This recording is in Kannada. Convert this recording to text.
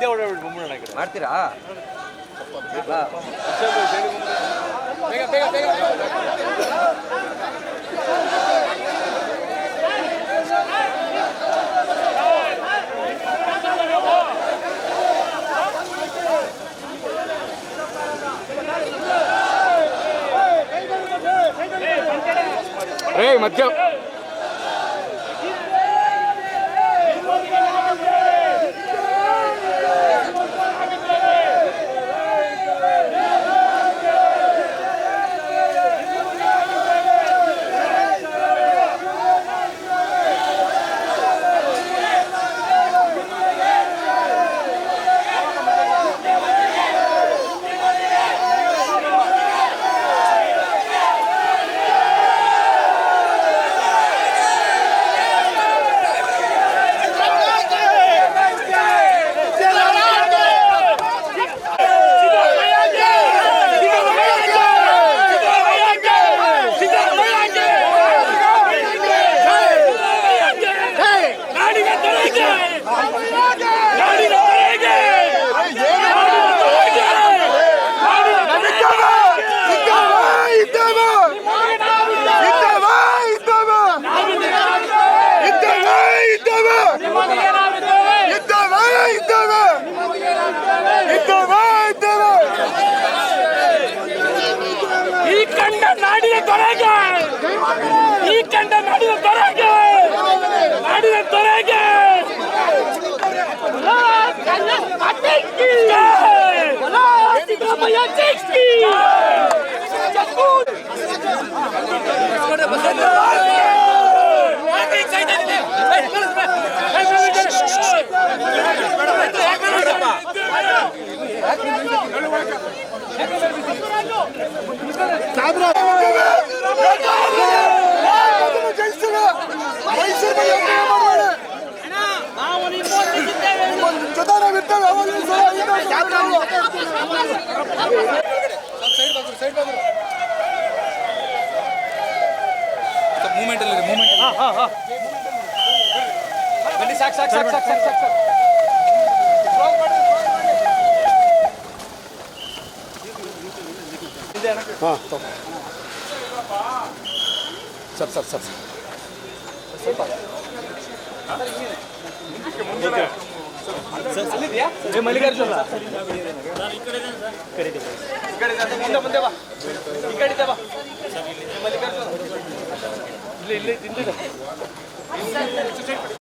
ಮಧ್ಯ ಓಡಾಡ್ಬಿಟ್ಟು ಬಂದ್ಬಿಡೋಣ ಈ ಕಡೆ. ಮಾಡ್ತೀರಾ? ಬೇಗ ಬೇಗ ಬೇಗ. ಮಧ್ಯ ಬನ್ನಿ ಸಾಕು ಸಾಕು ಸಾಕು ಸಾಕು ಸಾಕು ಸಾಕು ಸರ್ ಸರ್ ಸರ್ ಅಲ್ಲಿದೆಯಾ ಮಲ್ಲಿಕಾರ್ಜುನ ಮುಂದೆ ಮುಂದೆ ಬಾ ಈ ಕಡೆ ಬಾ ಮಲ್ಲಿಕಾರ್ಜುನ ಇಲ್ಲಿ ಇಲ್ಲಿ ತಿಂದಿದೆ